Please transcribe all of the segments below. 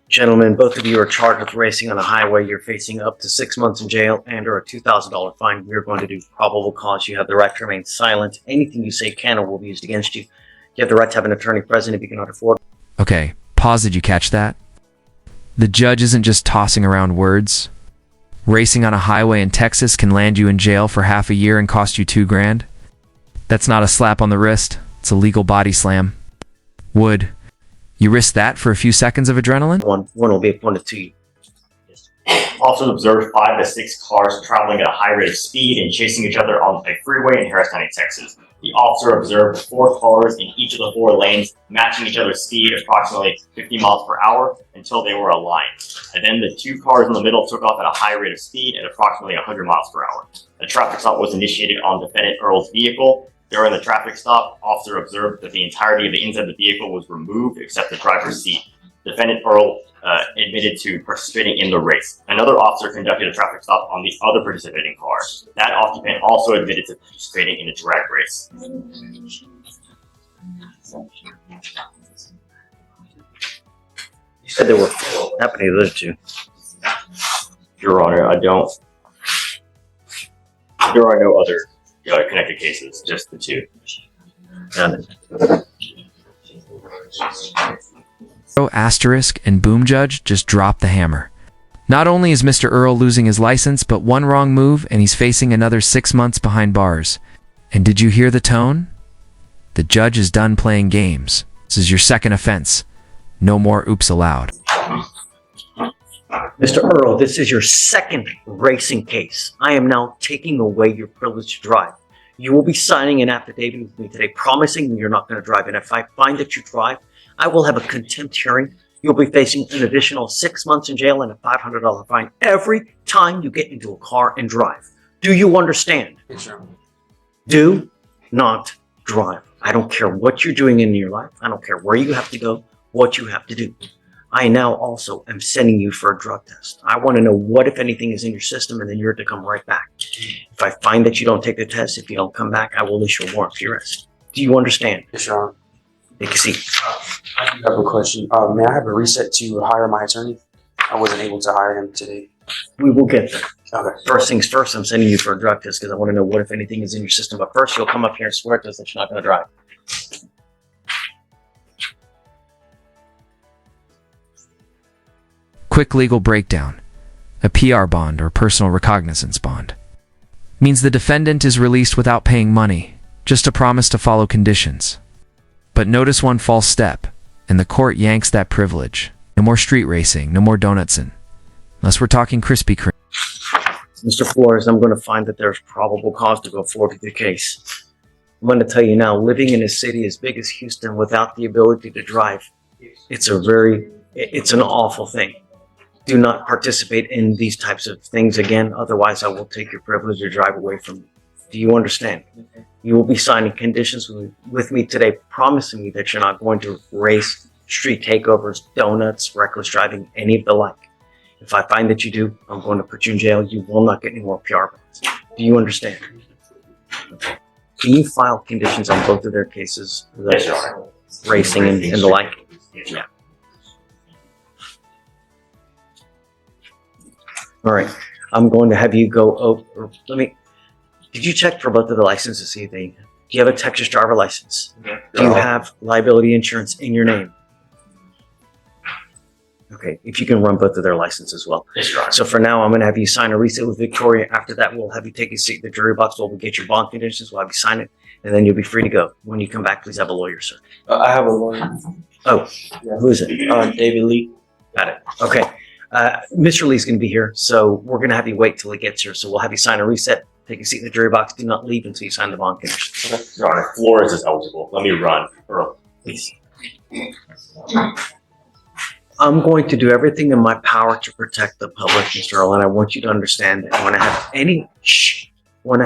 Gentlemen, both of you are charged with racing on a highway. You're facing up to 6 months in jail and or a $2,000 fine. We are going to do probable cause. You have the right to remain silent. Anything you say can or will be used against you. You have the right to have an attorney present if you cannot afford. Okay, pause. Did you catch that? The judge isn't just tossing around words. Racing on a highway in Texas can land you in jail for half a year and cost you $2,000. That's not a slap on the wrist. It's a legal body slam. Would you risk that for a few seconds of adrenaline? One will be appointed to you. Also observed 5 to 6 cars traveling at a high rate of speed and chasing each other on a freeway in Harris County, Texas. The officer observed 4 cars in each of the 4 lanes, matching each other's speed approximately 50 miles per hour until they were aligned. And then the 2 cars in the middle took off at a high rate of speed at approximately 100 miles per hour. A traffic stop was initiated on defendant Earl's vehicle. During the traffic stop, officer observed that the entirety of the inside of the vehicle was removed except the driver's seat. Defendant Earl admitted to participating in the race. Another officer conducted a traffic stop on the other participating car. That occupant also admitted to participating in a drag race. You said there were happening to those two. Your Honor, there are no other connected cases, just the 2. Got it. Asterisk and boom judge just dropped the hammer. Not only is Mr. Earl losing his license, but one wrong move and he's facing another 6 months behind bars. And did you hear the tone? The judge is done playing games. This is your second offense. No more oops allowed. Mr. Earl, this is your second racing case. I am now taking away your privilege to drive. You will be signing an affidavit with me today promising you're not going to drive. And if I find that you drive, I will have a contempt hearing. You'll be facing an additional 6 months in jail and a $500 fine every time you get into a car and drive. Do you understand? Yes, sir. Do not drive. I don't care what you're doing in your life. I don't care where you have to go, what you have to do. I now also am sending you for a drug test. I want to know what, if anything, is in your system, and then you're to come right back. If I find that you don't take the test, if you don't come back, I will issue a warrant for your arrest. Do you understand? Yes, Your Honor. Take a seat. I do have a question. May I have a reset to hire my attorney? I wasn't able to hire him today. We will get there. Okay. First things first, I'm sending you for a drug test because I want to know what, if anything, is in your system. But first, you'll come up here and swear to us that you're not going to drive. Quick legal breakdown. A PR bond, or personal recognizance bond, means the defendant is released without paying money, just a promise to follow conditions. But notice one false step, and the court yanks that privilege. No more street racing, no more donutsin'. Unless we're talking Krispy Kreme. Mr. Flores, I'm going to find that there's probable cause to go forward with the case. I'm going to tell you now, living in a city as big as Houston without the ability to drive, it's an awful thing. Do not participate in these types of things again, otherwise I will take your privilege to drive away from you. Do you understand? You will be signing conditions with me today, promising me that you're not going to race, street takeovers, donuts, reckless driving, any of the like. If I find that you do, I'm going to put you in jail. You will not get any more PR bonds. Do you understand? Can you file conditions on both of their cases? Yes, Your Honor. Racing and the like? Yeah. All right. I'm going to have you go over. Did you check for both of the licenses to see if do you have a Texas driver license? Do you have liability insurance in your name? Okay, if you can run both of their licenses as well. Yes, Your Honor. So for now, I'm going to have you sign a reset with Victoria. After that, we'll have you take a seat in the jury box. We'll get your bond conditions. We'll have you sign it, and then you'll be free to go. When you come back, please have a lawyer, sir. I have a lawyer. Oh, who is it? David Lee. Got it. Okay. Mr. Lee's going to be here, so we're going to have you wait till he gets here. So we'll have you sign a reset, take a seat in the jury box. Do not leave until you sign the bond conditions. Okay. Your Honor, Flores is eligible. Let me run. Earl, please. I'm going to do everything in my power to protect the public, Mr. Earl, and I want you to understand that when I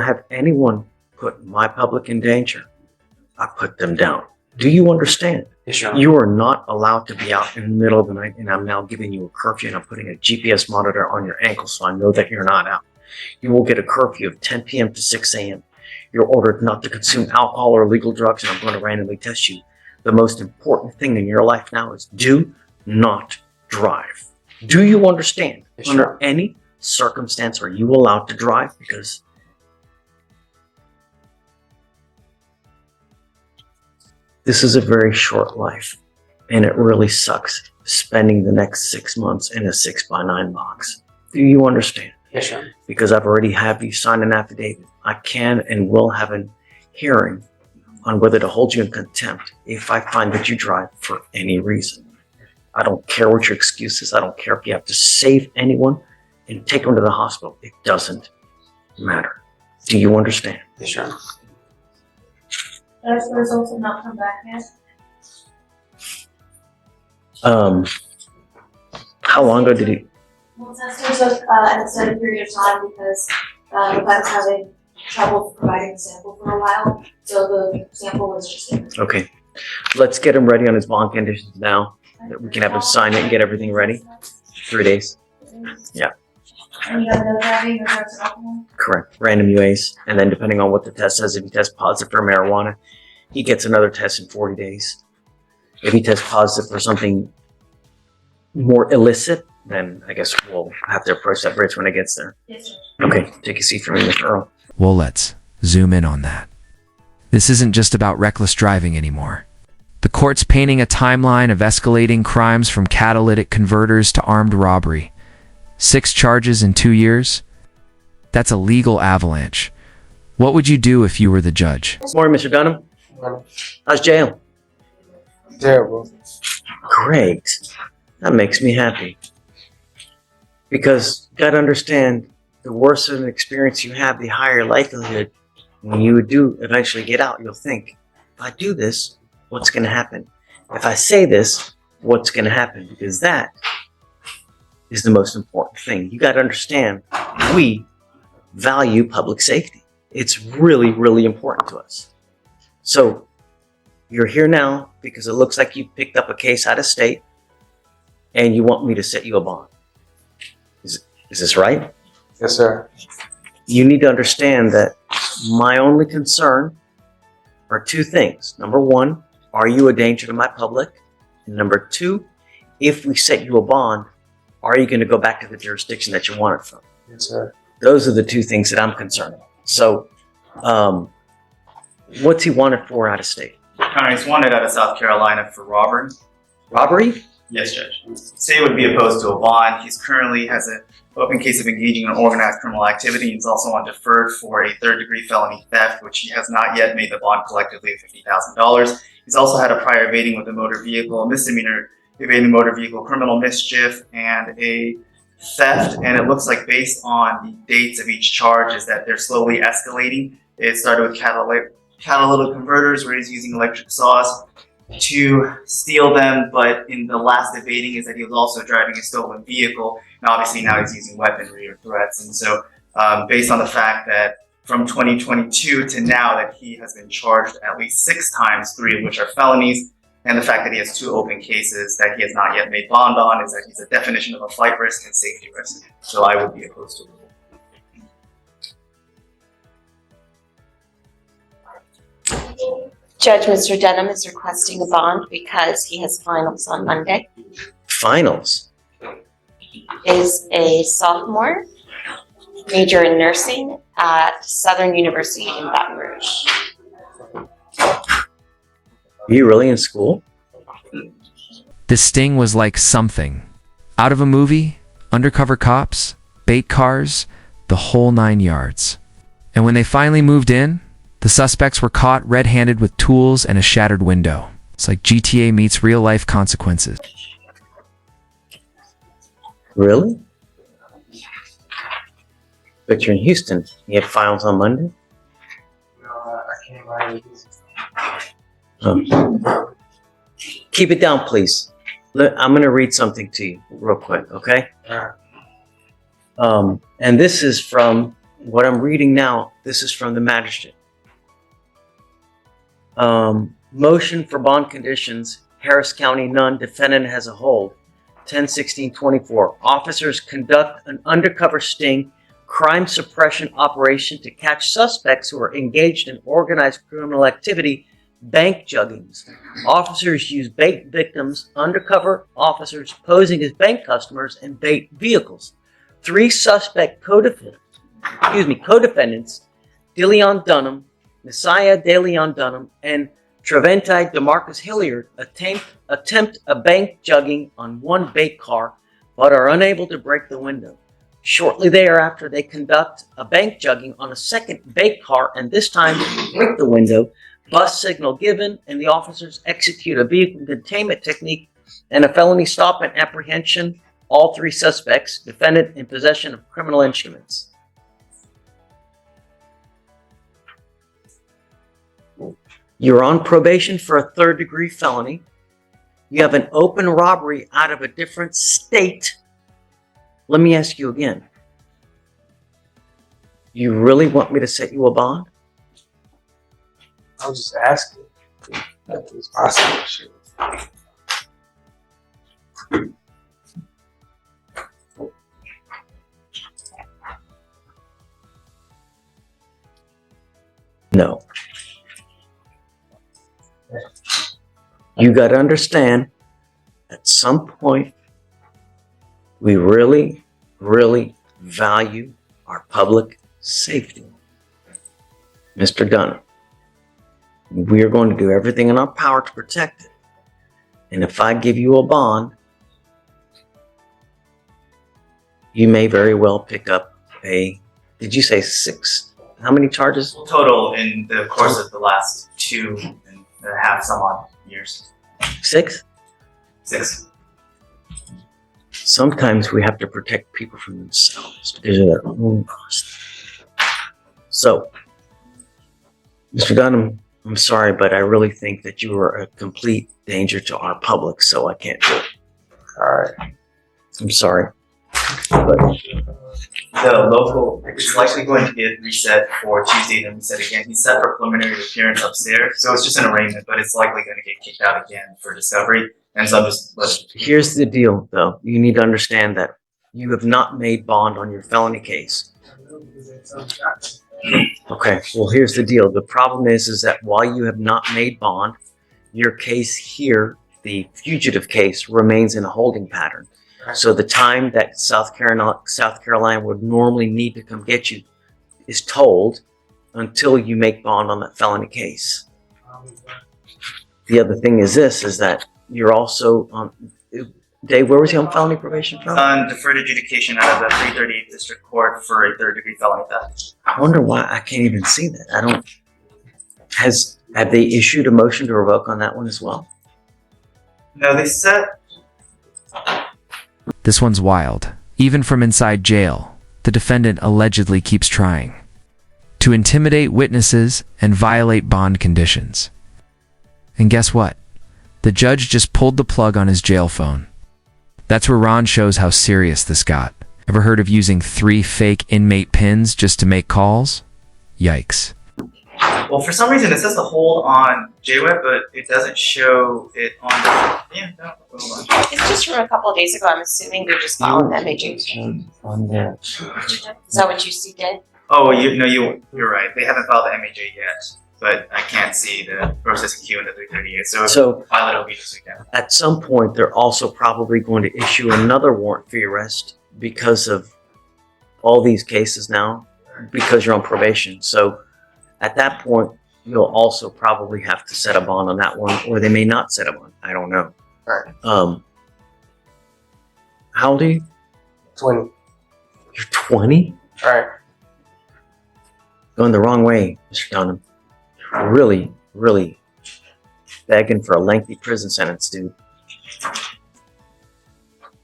have anyone put my public in danger, I put them down. Do you understand? Yes, Your Honor. You are not allowed to be out in the middle of the night, and I'm now giving you a curfew, and I'm putting a GPS monitor on your ankle so I know that you're not out. You will get a curfew of 10 p.m. to 6 a.m. You're ordered not to consume alcohol or illegal drugs, and I'm going to randomly test you. The most important thing in your life now is do not drive. Do you understand? Yes, Under sir. any circumstance are you allowed to drive? Because this is a very short life, and it really sucks spending the next 6 months in a 6x9 box. Do you understand? Yes, sir. Because I've already have you sign an affidavit. I can and will have a hearing on whether to hold you in contempt if I find that you drive for any reason. I don't care what your excuse is. I don't care if you have to save anyone and take them to the hospital. It doesn't matter. Do you understand? Yes, sir. Has the results have not come back yet? How long ago did he? Well, testers took an extended period of time because the lab was having trouble providing the sample for a while, so the sample was just in. Okay. Let's get him ready on his bond conditions now. That we can have him sign it and get everything ready. 3 days. Yeah. And you have no driving or drugs or alcohol? Correct. Random UAs. And then depending on what the test says, if he tests positive for marijuana, he gets another test in 40 days. If he tests positive for something more illicit, then I guess we'll have to approach that bridge when it gets there. Yes, sir. Okay. Take a seat for me, Mr. Earl. Well, let's zoom in on that. This isn't just about reckless driving anymore. The court's painting a timeline of escalating crimes from catalytic converters to armed robbery. 6 charges in 2 years? That's a legal avalanche. What would you do if you were the judge? Morning, Mr. Dunham. How's jail? Terrible. Great. That makes me happy. Because you gotta understand, the worse of an experience you have, the higher likelihood when you do eventually get out, you'll think, if I do this, what's gonna happen? If I say this, what's gonna happen? Because that is the most important thing. You gotta understand, we value public safety. It's really, really important to us. So, you're here now because it looks like you picked up a case out of state and you want me to set you a bond. Is this right? Yes, sir. You need to understand that my only concern are 2 things. Number 1, are you a danger to my public? And number 2, if we set you a bond, are you going to go back to the jurisdiction that you wanted from? Yes, sir. Those are the 2 things that I'm concerned about. So, what's he wanted for out of state? He's wanted out of South Carolina for robbery. Robbery? Yes, Judge. State would be opposed to a bond. He's currently has an open case of engaging in organized criminal activity. He's also on deferred for a 3rd-degree felony theft, which he has not yet made the bond collectively of $50,000. He's also had a prior evading with a motor vehicle, a misdemeanor evading motor vehicle, criminal mischief, and a theft. And it looks like based on the dates of each charge is that they're slowly escalating. It started with catalytic converters where he's using electric saws to steal them, but in the last evading is that he was also driving a stolen vehicle, and obviously now he's using weaponry or threats. And so based on the fact that from 2022 to now that he has been charged at least 6 times, 3 of which are felonies, and the fact that he has 2 open cases that he has not yet made bond on, is that he's a definition of a flight risk and safety risk. So I would be opposed to it. Judge, Mr. Dunham is requesting a bond because he has finals on Monday. Finals? Is a sophomore, major in nursing at Southern University in Baton Rouge. Are you really in school? This sting was like something out of a movie, undercover cops, bait cars, the whole 9 yards. And when they finally moved in, the suspects were caught red-handed with tools and a shattered window. It's like GTA meets real-life consequences. Really? But you're in Houston. You have finals on Monday? No, I can't write it. Oh. Keep it down, please. I'm going to read something to you real quick, okay? And this is from what I'm reading now. This is from the magistrate. Motion for bond conditions. Harris County, none. Defendant has a hold. 10/16/24. Officers conduct an undercover sting crime suppression operation to catch suspects who are engaged in organized criminal activity bank juggings. Officers use bait victims, undercover officers posing as bank customers, and bait vehicles. 3 suspect co-defendants, DeLeon Dunham, Messiah DeLeon Dunham, and Treventi DeMarcus Hilliard attempt a bank jugging on one bait car, but are unable to break the window. Shortly thereafter, they conduct a bank jugging on a second bait car, and this time break the window. Bus signal given, and the officers execute a vehicle containment technique and a felony stop and apprehension. All 3 suspects, defendant in possession of criminal instruments. You're on probation for a 3rd-degree felony. You have an open robbery out of a different state. Let me ask you again. You really want me to set you a bond? I was just asking if that was possible. No. You got to understand, at some point, we really, really value our public safety. Mr. Dunham, we are going to do everything in our power to protect it. And if I give you a bond, you may very well pick up did you say 6? How many charges? Total in the course of the last 2.5 some odd years. 6? 6. Sometimes we have to protect people from themselves because of their own cost. So, Mr. Dunham, I'm sorry, but I really think that you are a complete danger to our public, so I can't do it. All right. I'm sorry. But The local is likely going to get reset for Tuesday, then reset again. He's set for preliminary appearance upstairs, so it's just an arraignment, but it's likely going to get kicked out again for discovery. And so I'm just here's the deal, though. You need to understand that you have not made bond on your felony case. Okay, well, here's the deal. The problem is that while you have not made bond, your case here, the fugitive case, remains in a holding pattern. So the time that South Carolina would normally need to come get you is told until you make bond on that felony case. The other thing is that you're also on, Dave, where was he on felony probation from? on deferred adjudication out of the 338 District Court for a 3rd-degree felony theft. I wonder why I can't even see that. Have they issued a motion to revoke on that one as well? No, they set. This one's wild. Even from inside jail, the defendant allegedly keeps trying to intimidate witnesses and violate bond conditions. And guess what? The judge just pulled the plug on his jail phone. That's where Ron shows how serious this got. Ever heard of using 3 fake inmate pins just to make calls? Yikes. Well, for some reason it says to hold on JWeb, but it doesn't show it on. Hold on. It's just from a couple of days ago. I'm assuming they're just following the MAJ. On there. Is that what you did? Oh, you're right. They haven't filed the MAJ yet, but I can't see the processing queue in the 338. So file it will be this weekend. At some point, they're also probably going to issue another warrant for your arrest because of all these cases now, because you're on probation. So at that point, you'll also probably have to set a bond on that one, or they may not set a bond. I don't know. Right. How old are you? 20. You're 20? All right. Going the wrong way, Mr. Dunham. Really, really begging for a lengthy prison sentence, dude.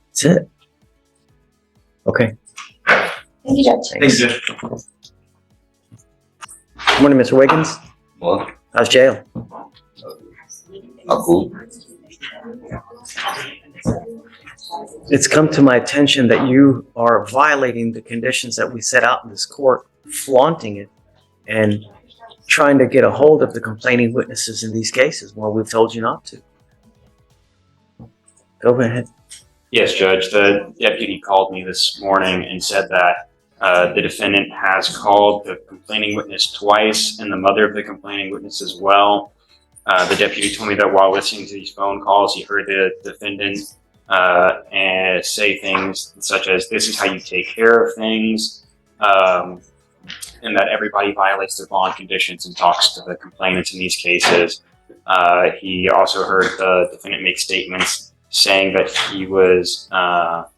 That's it. Okay. Thank you, Judge. Thanks, Judge. Good morning, Mr. Wiggins. Well, How's jail? cool. It's come to my attention that you are violating the conditions that we set out in this court, flaunting it, and trying to get a hold of the complaining witnesses in these cases when we've told you not to. Go ahead. Yes, Judge. The deputy called me this morning and said that the defendant has called the complaining witness twice and the mother of the complaining witness as well. The deputy told me that while listening to these phone calls, he heard the defendant and say things such as, "This is how you take care of things," and that everybody violates their bond conditions and talks to the complainants in these cases. He also heard the defendant make statements saying that he was going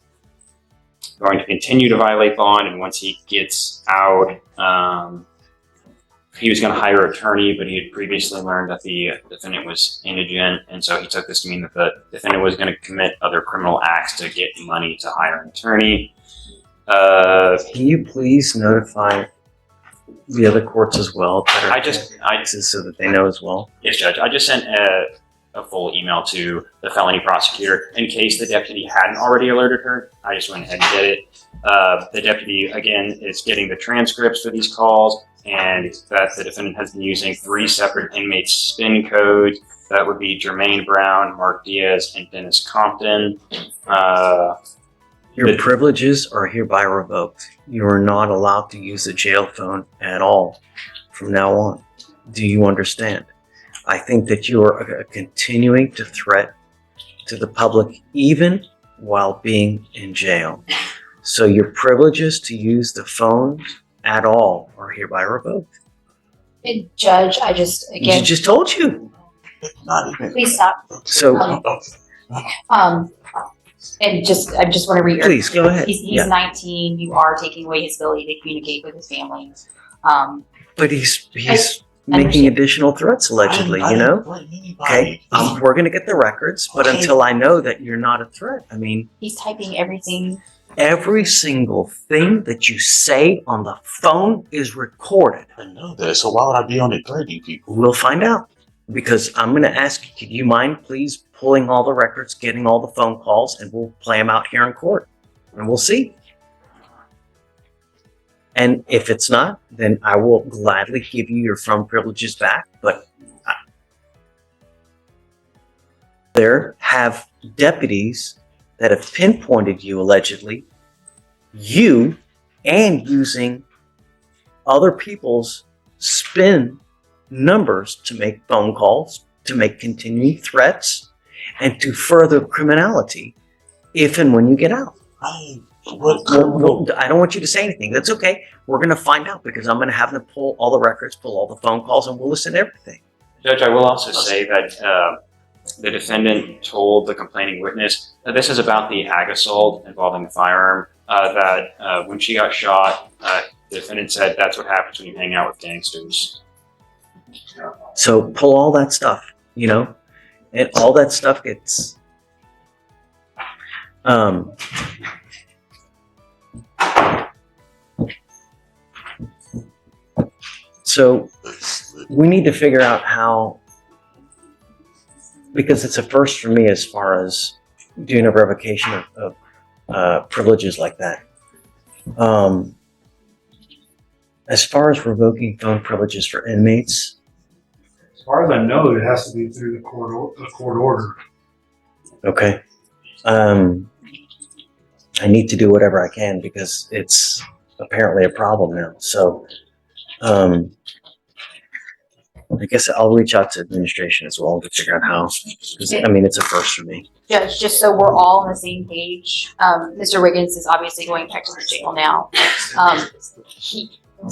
to continue to violate bond, and once he gets out, he was going to hire an attorney, but he had previously learned that the defendant was indigent, and so he took this to mean that the defendant was going to commit other criminal acts to get money to hire an attorney. Can you please notify the other courts as well? So that they know as well. Yes, Judge. I just sent a full email to the felony prosecutor in case the deputy hadn't already alerted her. I just went ahead and did it. The deputy, again, is getting the transcripts for these calls, and that the defendant has been using 3 separate inmates' spin codes. That would be Jermaine Brown, Mark Diaz, and Dennis Compton. Your privileges are hereby revoked. You are not allowed to use the jail phone at all from now on. Do you understand? I think that you are continuing to threat to the public even while being in jail. So your privileges to use the phone at all are hereby revoked. And Judge, I just, He again, just told you. please stop. So And just, I just want to reiterate. please go ahead. He's Yeah. 19, you are taking away his ability to communicate with his family. But he's I making understand. additional threats allegedly, you know? Okay, we're gonna get the records, but Okay. until I know that you're not a threat, I mean, He's typing everything. every single thing that you say on the phone is recorded. I know that, so why would I be on it threatening people? We'll find out. Because I'm gonna ask you, could you mind please pulling all the records, getting all the phone calls, and we'll play them out here in court. And we'll see. And if it's not, then I will gladly give you your phone privileges back. But there have deputies that have pinpointed you allegedly, you and using other people's spin numbers to make phone calls, to make continuing threats, and to further criminality if and when you get out. Well, I don't want you to say anything. That's okay. We're going to find out because I'm going to have them pull all the records, pull all the phone calls, and we'll listen to everything. Judge, I will also say that the defendant told the complaining witness that this is about the ag assault involving the firearm, that when she got shot, the defendant said that's what happens when you hang out with gangsters. So pull all that stuff, you know, and all that stuff gets. So we need to figure out how, because it's a first for me as far as doing a revocation of privileges like that. As far as revoking phone privileges for inmates, As far as I know, it has to be through the court order. okay. I need to do whatever I can because it's apparently a problem now. So, I guess I'll reach out to administration as well to figure out how, because I mean, it's a first for me. Judge, just so we're all on the same page, Mr. Wiggins is obviously going back to the jail now.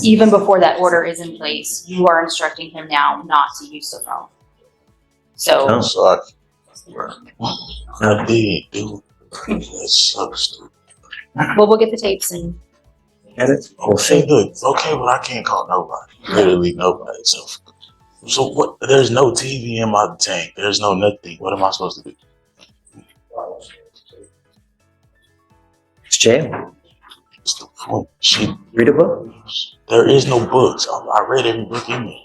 Even before that order is in place, you are instructing him now not to use the phone. So, Oh. So I did do that sucks. well, we'll get the tapes and Edit. We'll see. Okay, good. Okay, well I can't call nobody. Literally nobody. So what? There's no TV in my tank. There's no nothing. What am I supposed to do? It's jail. It's the phone. Shit. Read a book. There is no books. I read every book in there.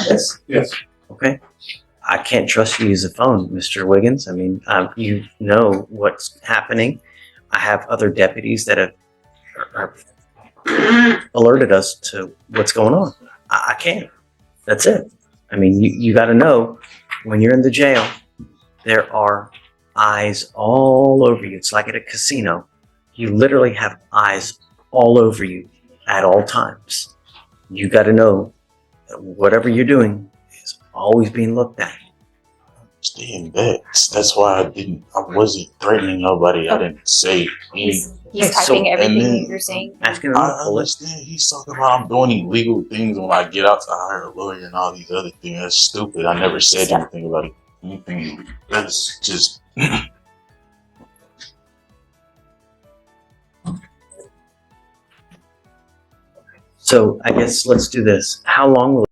Yes. Yes. Okay. I can't trust you to use a phone, Mr. Wiggins. I mean, you know what's happening. I have other deputies that have alerted us to what's going on. I can't. That's it. I mean, you got to know when you're in the jail, there are eyes all over you. It's like at a casino. You literally have eyes all over you at all times. You got to know whatever you're doing is always being looked at. Stay in bed. That's why I wasn't threatening nobody. I didn't say anything. He's So- typing everything and then- you're saying. Asking I them to pull it. understand he's talking about I'm doing illegal things when I get out to hire a lawyer and all these other things. That's stupid. I never said anything about it. Anything. That's just. So I guess let's do this. How long will